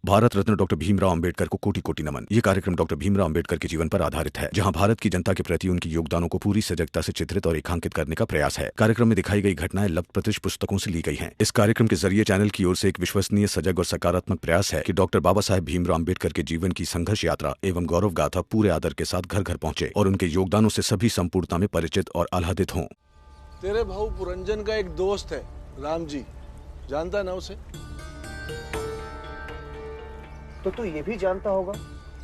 Bharat Ratna doctor Bhimrao Ambedkar को कोटि कोटि नमन। ये कार्यक्रम डॉक्टर भीमराव अंबेडकर के जीवन पर आधारित है, जहां भारत की जनता के प्रति उनके योगदानों को पूरी सजगता से चित्रित और रेखांकित करने का प्रयास है। कार्यक्रम में दिखाई गई घटनाएं लब्ध प्रतिष्ठ पुस्तकों से ली गई हैं। इस कार्यक्रम के जरिए चैनल की ओर से एक विश्वसनीय, सजग और सकारात्मक प्रयास है कि डॉक्टर बाबा साहेब भीमराव अंबेडकर के जीवन की संघर्ष यात्रा एवं गौरव गाथा पूरे आदर के साथ घर घर पहुंचे और उनके योगदानों से सभी संपूर्णता में परिचित और आह्लादित हों। तेरे भाऊ पुरंजन का एक दोस्त है राम जी, जानता है ना उसे? तो तू ये भी जानता होगा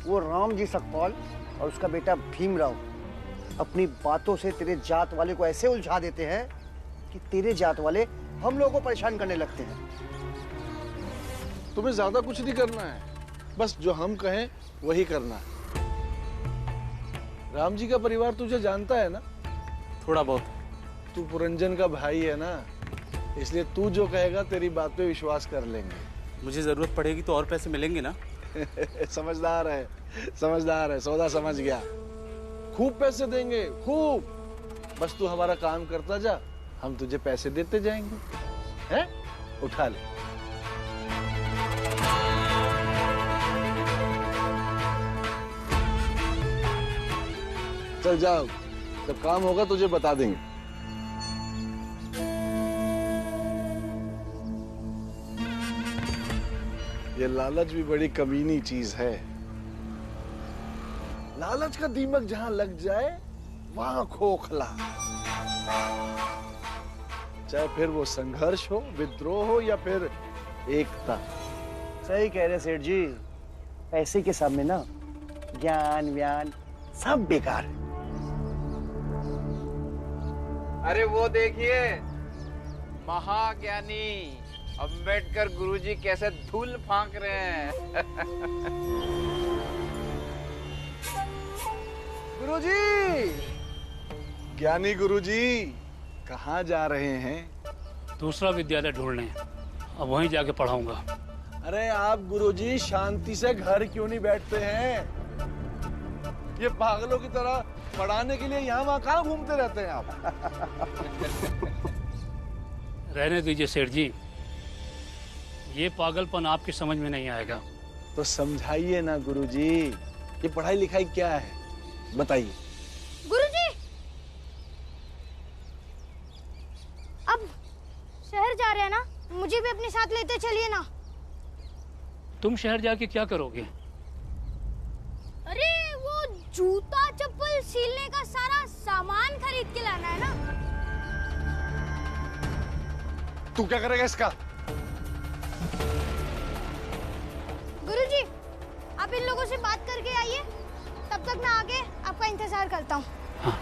वो राम जी सकपाल और उसका बेटा भीमराव अपनी बातों से तेरे जात वाले को ऐसे उलझा देते हैं कि तेरे जात वाले हम लोगों को परेशान करने लगते हैं। तुम्हें ज्यादा कुछ नहीं करना है, बस जो हम कहें वही करना है। राम जी का परिवार तुझे जानता है ना? थोड़ा बहुत। तू पुरंजन का भाई है ना, इसलिए तू जो कहेगा तेरी बात पे विश्वास कर लेंगे। मुझे जरूरत पड़ेगी तो और पैसे मिलेंगे ना? समझदार है, समझदार है, सौदा समझ गया। खूब पैसे देंगे, खूब। बस तू हमारा काम करता जा, हम तुझे पैसे देते जाएंगे। हैं? उठा ले। चल जाओ, जब काम होगा तुझे बता देंगे। ये लालच भी बड़ी कमीनी चीज है। लालच का दीमक जहां लग जाए वहां खोखला। चाहे फिर वो संघर्ष हो, विद्रोह हो या फिर एकता। सही कह रहे सेठ जी, पैसे के सामने ना ज्ञान व्यान सब बेकार है। अरे वो देखिए, महाज्ञानी अंबेडकर गुरुजी कैसे धूल फांक रहे हैं। गुरुजी, ज्ञानी गुरुजी कहाँ जा रहे हैं? दूसरा विद्यालय ढूंढने, अब वहीं जाके पढ़ाऊंगा। अरे आप गुरुजी शांति से घर क्यों नहीं बैठते हैं? ये पागलों की तरह पढ़ाने के लिए यहाँ वहाँ कहाँ घूमते रहते हैं आप? रहने दीजिए सेठ जी, ये पागलपन आपकी समझ में नहीं आएगा। तो समझाइए ना गुरुजी, ये पढ़ाई लिखाई क्या है, बताइए। गुरुजी, अब शहर जा रहे हैं ना, मुझे भी अपने साथ लेते चलिए ना। तुम शहर जाके क्या करोगे? अरे वो जूता चप्पल सीलने का सारा सामान खरीद के लाना है ना। तू क्या करेगा इसका? गुरुजी, आप इन लोगों से बात करके आइए, तब तक मैं आगे आपका इंतजार करता हूँ। हाँ।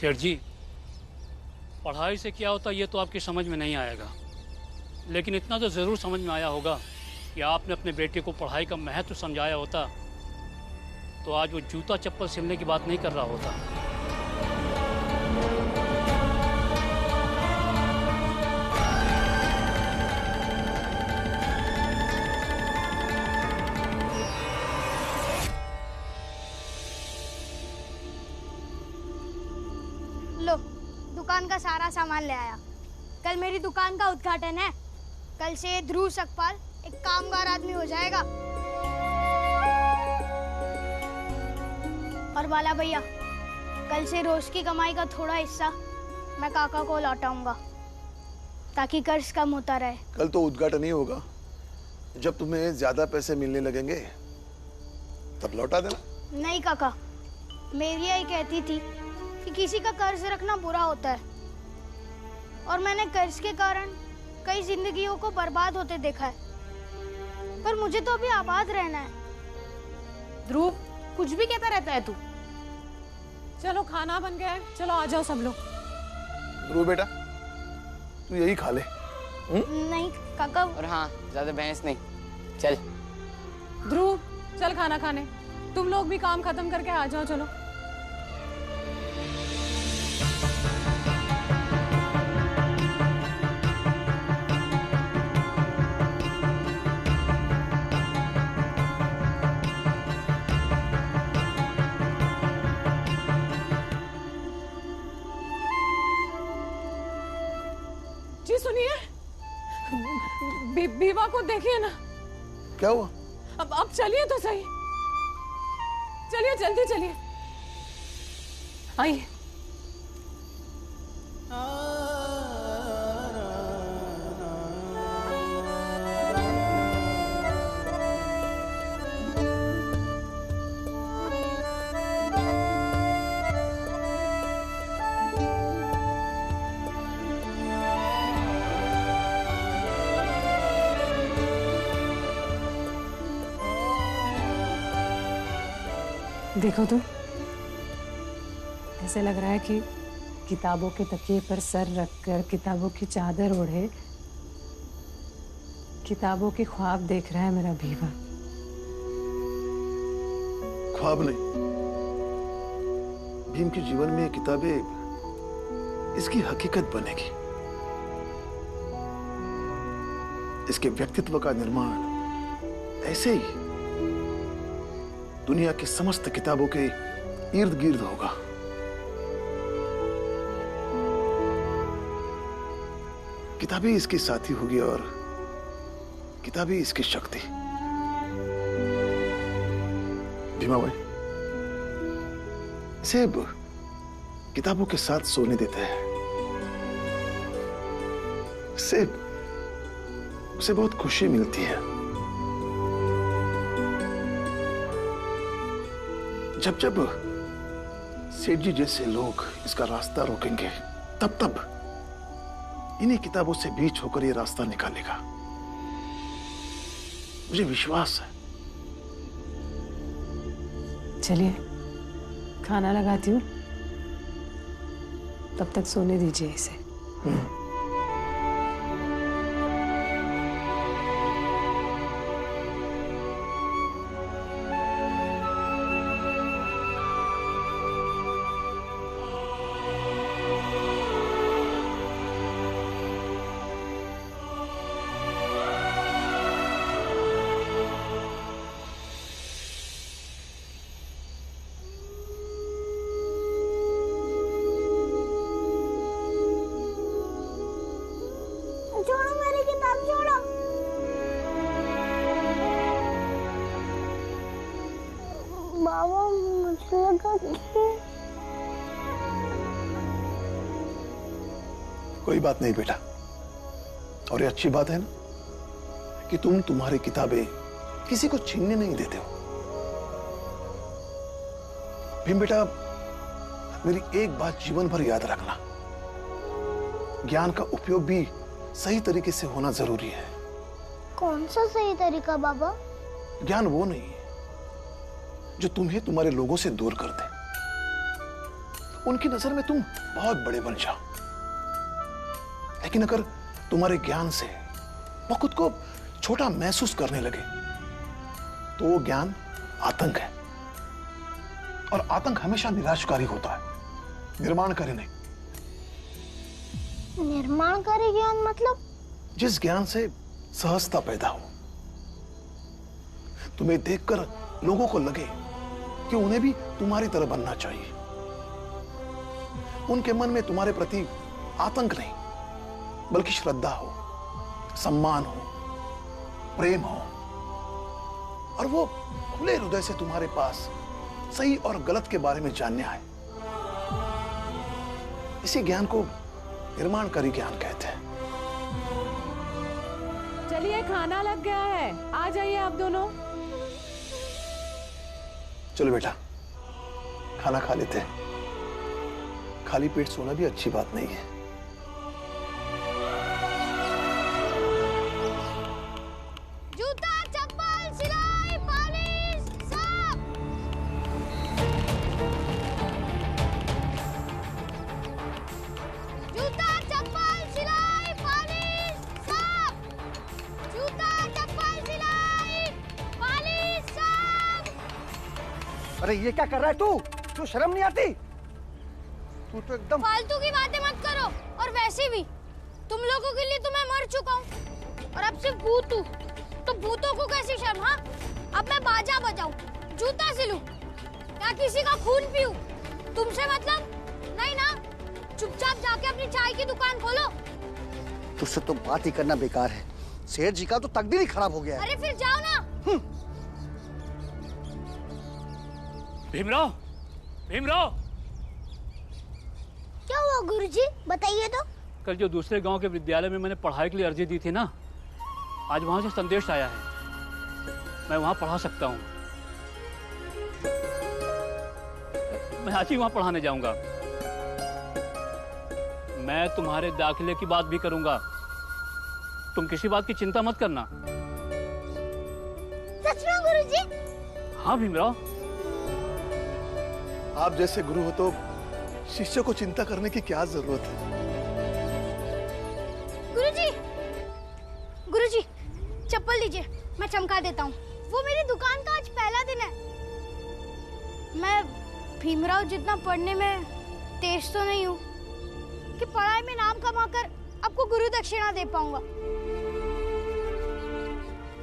सेठ जी, पढ़ाई से क्या होता ये तो आपकी समझ में नहीं आएगा, लेकिन इतना तो जरूर समझ में आया होगा कि आपने अपने बेटे को पढ़ाई का महत्व समझाया होता तो आज वो जूता चप्पल सिलने की बात नहीं कर रहा होता। लो, दुकान का सारा सामान ले आया। कल मेरी दुकान का उद्घाटन है। कल से ध्रुव सकपाल एक कामगार आदमी हो जाएगा। और बाला भैया, कल से रोज की कमाई का थोड़ा हिस्सा मैं काका को लौटाऊंगा ताकि कर्ज कम होता रहे। कल तो उद्घाटन ही होगा, जब तुम्हें ज्यादा पैसे मिलने लगेंगे तब लौटा देना। नहीं काका, मेरी यही कहती थी कि किसी का कर्ज रखना बुरा होता है, और मैंने कर्ज के कारण कई जिंदगियों को बर्बाद होते देखा है, पर मुझे तो अभी आबाद रहना है। ध्रुव, कुछ भी कहता रहता है तू। चलो खाना बन गया है, चलो आ जाओ सब लोग। ध्रुव बेटा, तू यही खा ले। नहीं काका। और हाँ, ज्यादा बहस नहीं, चल। ध्रुव, चल खाना खाने। तुम लोग भी काम खत्म करके आ जाओ, चलो। जी सुनिए, भीमा को देखिए ना। क्या हुआ? अब चलिए तो सही, चलिए जल्दी चलिए, आइए। देखो तो, ऐसे लग रहा है कि किताबों के तकिए पर सर रखकर किताबों की चादर ओढ़े किताबों के ख्वाब देख रहा है मेरा भीमा। ख्वाब नहीं, भीम के जीवन में किताबें इसकी हकीकत बनेगी। इसके व्यक्तित्व का निर्माण ऐसे ही दुनिया की समस्त किताबों के इर्द गिर्द होगा। किताबें इसकी साथी होगी और किताबें इसकी शक्ति। भीमा भाई, इसे किताबों के साथ सोने देते हैं। इससे उसे बहुत खुशी मिलती है। जब जब सेठ जी जैसे लोग इसका रास्ता रोकेंगे, तब तब इन्हीं किताबों से बीच होकर ये रास्ता निकालेगा। मुझे विश्वास है। चलिए खाना लगाती हूँ, तब तक सोने दीजिए इसे। छोड़ो मेरी किताब, छोड़ो। बाबा मुझे लगा कि कोई बात नहीं बेटा, और ये अच्छी बात है ना कि तुम तुम्हारी किताबें किसी को छीनने नहीं देते हो। भीम बेटा, मेरी एक बात जीवन भर याद रखना, ज्ञान का उपयोग भी सही तरीके से होना जरूरी है। कौन सा सही तरीका बाबा? ज्ञान वो नहीं है जो तुम्हें तुम्हारे लोगों से दूर कर दे। उनकी नजर में तुम बहुत बड़े बन जाओ, लेकिन अगर तुम्हारे ज्ञान से वो खुद को छोटा महसूस करने लगे तो वो ज्ञान आतंक है, और आतंक हमेशा निराशकारी होता है, निर्माणकारी नहीं। निर्माणकारी ज्ञान मतलब? जिस ज्ञान से सहजता पैदा हो, तुम्हें देखकर लोगों को लगे कि उन्हें भी तुम्हारी तरह बनना चाहिए। उनके मन में तुम्हारे प्रति आतंक नहीं, बल्कि श्रद्धा हो, सम्मान हो, प्रेम हो, और वो खुले हृदय से तुम्हारे पास सही और गलत के बारे में जानने आए। इसी ज्ञान को निर्माणकारी ज्ञान कहते हैं। चलिए खाना लग गया है, आ जाइए आप दोनों। चलो बेटा, खाना खा लेते हैं। खाली पेट सोना भी अच्छी बात नहीं है। जूता, चप्पल, सिलाई, पॉलिश, सब। जूता, चप्पल, सिलाई, पॉलिश, सब। जूता, चप्पल, सिलाई, पॉलिश, सब। अरे ये क्या कर रहा है तू? तू शर्म नहीं आती? तू तो एकदम फालतू की बातें मत करो। और वैसे भी तुम लोगों के लिए तो मैं मर चुका हूँ, और अब सिर्फ भूत हूँ, तो भूतों को कैसी शर्म? हाँ, अब मैं बाजा बजाऊं, जूता सिलूं, या किसी का खून पीऊं? तुमसे मतलब नहीं ना? चुपचाप जाके अपनी चाय की दुकान खोलो। तुझसे तो बात ही करना बेकार है। सेठ जी का तो तकदीर ही खराब हो गया है। अरे फिर जाओ ना। भीमराव, भीमराव, क्या हुआ गुरुजी, बताइए तो। कल जो दूसरे गांव के विद्यालय में मैंने पढ़ाई के लिए अर्जी दी थी ना, आज वहां से संदेश आया है। मैं वहां पढ़ा सकता हूँ। मैं आज ही वहां पढ़ाने जाऊंगा। मैं तुम्हारे दाखिले की बात भी करूंगा। तुम किसी बात की चिंता मत करना। सच में गुरुजी? हाँ भीमराव। आप जैसे गुरु हो तो शिष्य को चिंता करने की क्या जरूरत है? गुरुजी, गुरुजी, चप्पल दीजिए, मैं चमका देता हूँ। वो मेरी दुकान का आज पहला दिन है। मैं भीमराव जितना पढ़ने में तेज तो नहीं हूँ कि पढ़ाई में नाम कमाकर आपको गुरु दक्षिणा दे पाऊंगा,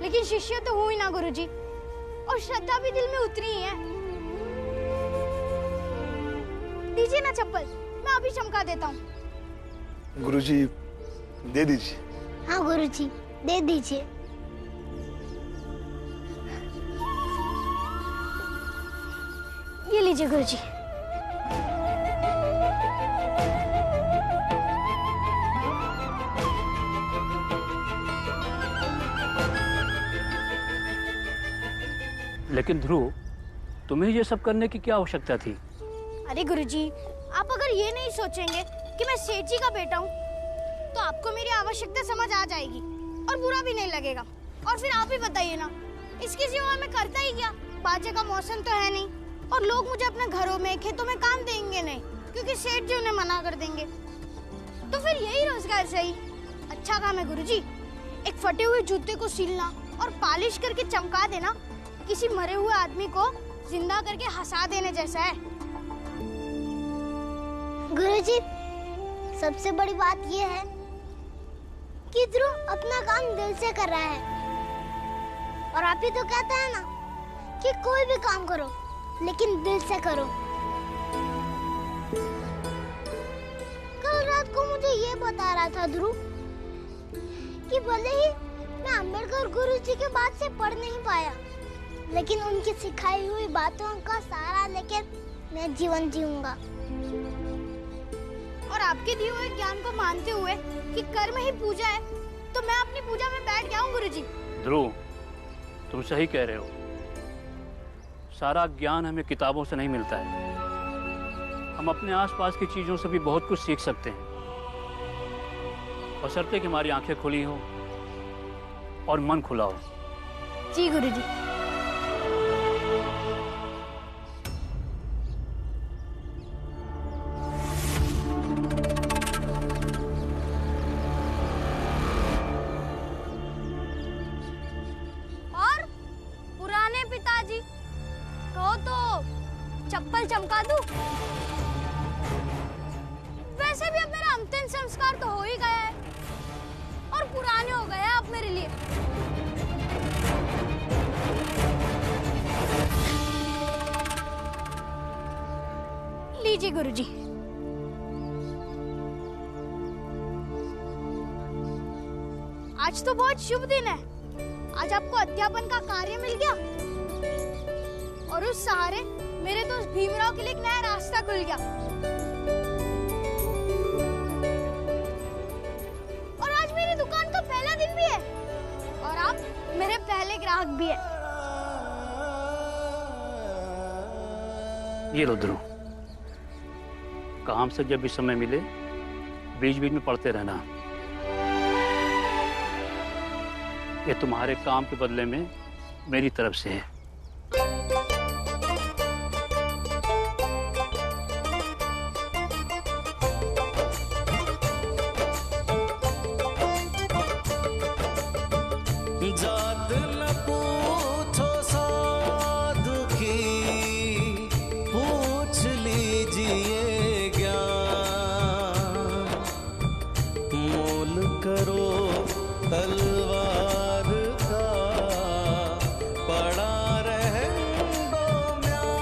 लेकिन शिष्य तो हूँ ही ना गुरुजी, और श्रद्धा भी दिल में उतरी ही है। दीजिए ना चप्पल, मैं अभी चमका देता हूँ। गुरुजी दे दीजिए। हाँ गुरुजी, दे दीजिए। ये लीजिए गुरुजी। लेकिन ध्रुव, तुम्हें ये सब करने की क्या आवश्यकता थी? अरे गुरुजी, आप अगर ये नहीं सोचेंगे कि मैं सेठ जी का बेटा हूँ, तो आपको मेरी आवश्यकता समझ आ जाएगी और बुरा भी नहीं लगेगा। और फिर आप ही बताइए ना, इसकी सेवा में करता ही क्या? बाजे का मौसम तो है नहीं, और लोग मुझे अपने घरों में खेतों में काम देंगे नहीं, क्योंकि सेठ जी उन्हें मना कर देंगे। तो फिर यही रोजगार सही। अच्छा काम है गुरुजी, एक फटे हुए जूते को सीलना और पॉलिश करके चमका देना किसी मरे हुए आदमी को जिंदा करके हंसा देने जैसा है। गुरुजी, सबसे बड़ी बात यह है कि ध्रुव अपना काम दिल से कर रहा है, और आप ही तो कहते हैं ना कि कोई भी काम करो लेकिन दिल से करो। कल रात को मुझे ये बता रहा था ध्रुव कि भले ही मैं अम्बेडकर गुरुजी के बाद से पढ़ नहीं पाया, लेकिन उनकी सिखाई हुई बातों का सहारा लेकर मैं जीवन जीऊंगा। और आपके दिए हुए ज्ञान को मानते हुए कि कर्म ही पूजा है, तो मैं अपनी पूजा में बैठ गया हूँ गुरुजी। ध्रुव, तुम सही कह रहे हो। सारा ज्ञान हमें किताबों से नहीं मिलता है। हम अपने आसपास की चीजों से भी बहुत कुछ सीख सकते हैं, बशर्ते कि हमारी आंखें खुली हो और मन खुला हो। जी गुरुजी। और पुराने पिताजी कहो तो चप्पल चमका दूं? वैसे भी अब मेरा अंतिम संस्कार तो हो ही गया है, और पुराने हो गए आप मेरे लिए। लीजिए गुरुजी। आज तो बहुत शुभ दिन है। आज आपको अध्यापन का कार्य मिल गया, और उस सहारे मेरे दोस्त भीमराव के लिए एक नया रास्ता खुल गया। और आज मेरी दुकान का पहला दिन भी है, और आप मेरे पहले ग्राहक भी है। ये लो ध्रुव, काम से जब भी समय मिले बीच बीच में पढ़ते रहना। ये तुम्हारे काम के बदले में मेरी तरफ से है। जात न पूछो साधु की, पूछ लीजिए ज्ञान। मोल करो तलवार का, पड़ा रहन दो म्यान।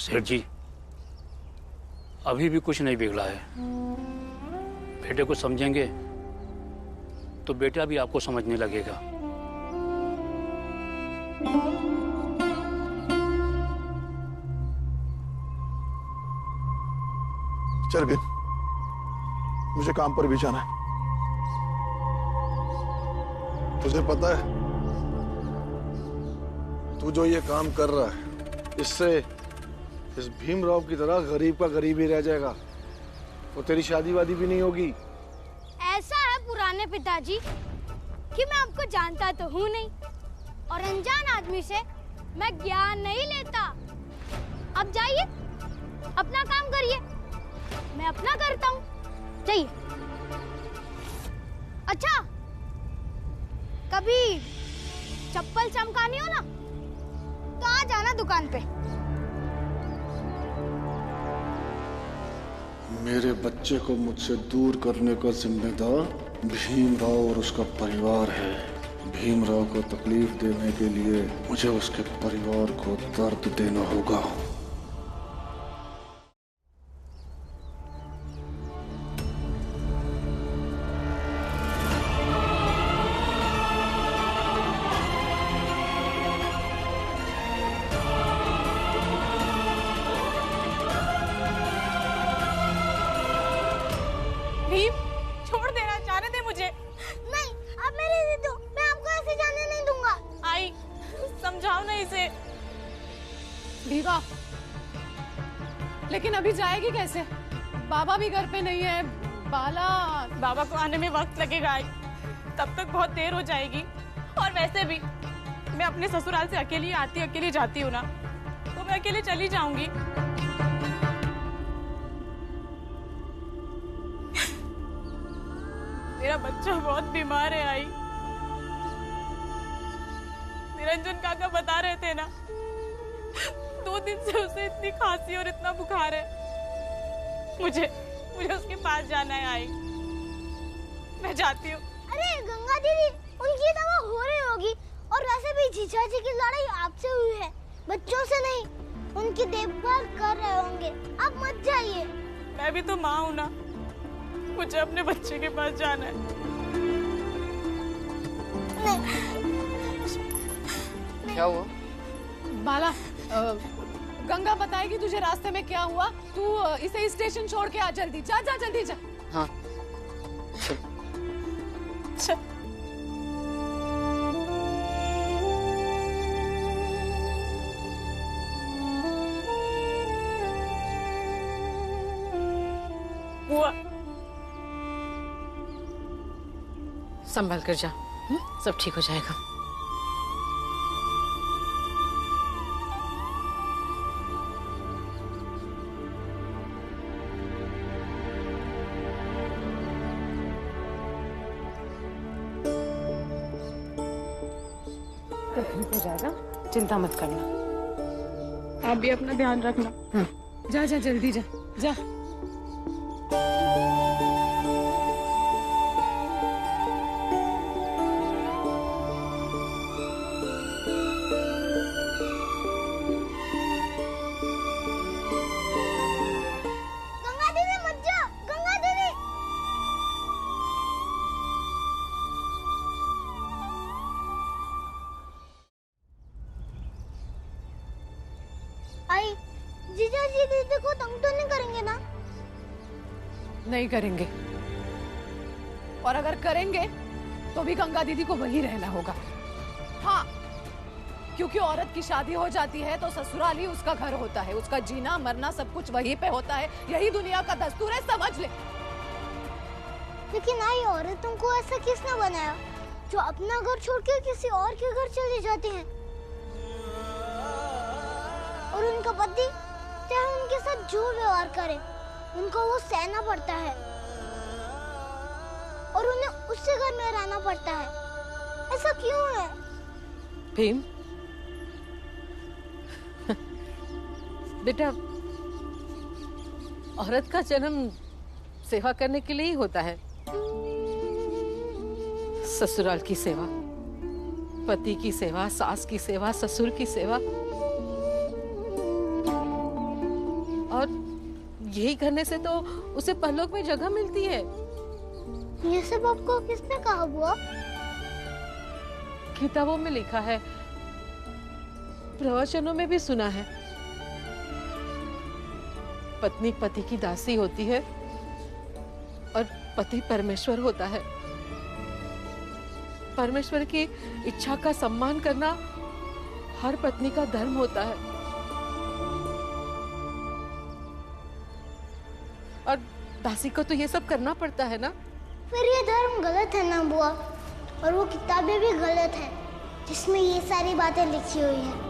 सेठ जी, अभी भी कुछ नहीं बिगड़ा है। बेटे को समझेंगे तो बेटा भी आपको समझने लगेगा। चल भीम, मुझे काम पर भी जाना है। तुझे पता है तू जो ये काम कर रहा है, इससे इस भीमराव की तरह गरीब का गरीब ही रह जाएगा। वो तेरी शादी वादी भी नहीं होगी। ऐसा है पुराने पिताजी कि मैं आपको जानता तो हूँ नहीं, और अनजान आदमी से मैं ज्ञान नहीं लेता। अब जाइए, अपना काम करिए, मैं अपना करता हूँ। जाइए। अच्छा, कभी चप्पल चमकानी हो ना तो आ जाना दुकान पे। मेरे बच्चे को मुझसे दूर करने का जिम्मेदार भीमराव और उसका परिवार है। भीमराव को तकलीफ देने के लिए मुझे उसके परिवार को दर्द देना होगा। भीम, छोड़ देना, जाने दे मुझे। नहीं, आप मेरे दे दो, मैं आपको ऐसे जाने नहीं दूंगा। आई, समझाओ ना इसे। भीगा, लेकिन अभी जाएगी कैसे? बाबा भी घर पे नहीं है। बाला, बाबा को आने में वक्त लगेगा, आई तब तक बहुत देर हो जाएगी। और वैसे भी मैं अपने ससुराल से अकेली आती अकेली जाती हूँ ना, तो मैं अकेले चली जाऊंगी। मेरा बच्चा बहुत बीमार है, आई निरंजन काका बता रहे थे ना, 2 दिन से उसे इतनी खांसी और इतना बुखार है। मुझे उसके पास जाना है, आई मैं जाती हूँ। अरे गंगा दीदी, उनकी दवा हो रही होगी, और वैसे भी जीजा जी की लड़ाई आपसे हुई है, बच्चों से नहीं। उनकी देखभाल कर रहे होंगे, आप मत जाइए। मैं भी तो माँ हूँ ना, मुझे अपने बच्चे के पास जाना है। क्या हुआ? बाला, गंगा बताएगी तुझे रास्ते में क्या हुआ। तू इसे स्टेशन छोड़ के आ, जल्दी जा, जा जल्दी जा। हाँ चल। हुआ, संभल कर जा, सब ठीक हो जाएगा। सब ठीक हो जाएगा, चिंता मत करना। आप भी अपना ध्यान रखना। जा जा जल्दी जा, जा। गंगा दीदी मत जाओ, गंगा दीदी। आई, जीजा जी दीदी को तंग तो नहीं करेंगे ना? नहीं करेंगे, और अगर करेंगे तो भी गंगा दीदी को वहीं रहना होगा। हाँ, क्योंकि औरत की शादी हो जाती है तो ससुराल ही उसका घर होता है, उसका जीना मरना सब कुछ वहीं पे होता है। यही दुनिया का दस्तूर है, समझ ले। लेकिन आई, औरतों को ऐसा किसने बनाया जो अपना घर छोड़ के किसी और के घर चली जाती हैं? और उनका पति चाहे उनके साथ जो व्यवहार करे, उनको वो सहना पड़ता है, और उन्हें उससे घर में रहना पड़ता है। ऐसा क्यों है? भीम, बेटा, औरत का जन्म सेवा करने के लिए ही होता है। ससुराल की सेवा, पति की सेवा, सास की सेवा, ससुर की सेवा। यही करने से तो उसे परलोक में जगह मिलती है। ये सब आपको किसने कहा बुआ? किताबों में लिखा है, प्रवचनों में भी सुना है। पत्नी पति की दासी होती है और पति परमेश्वर होता है। परमेश्वर की इच्छा का सम्मान करना हर पत्नी का धर्म होता है। और दासी को तो ये सब करना पड़ता है ना। फिर ये धर्म गलत है ना बुआ, और वो किताबें भी गलत है जिसमें ये सारी बातें लिखी हुई हैं।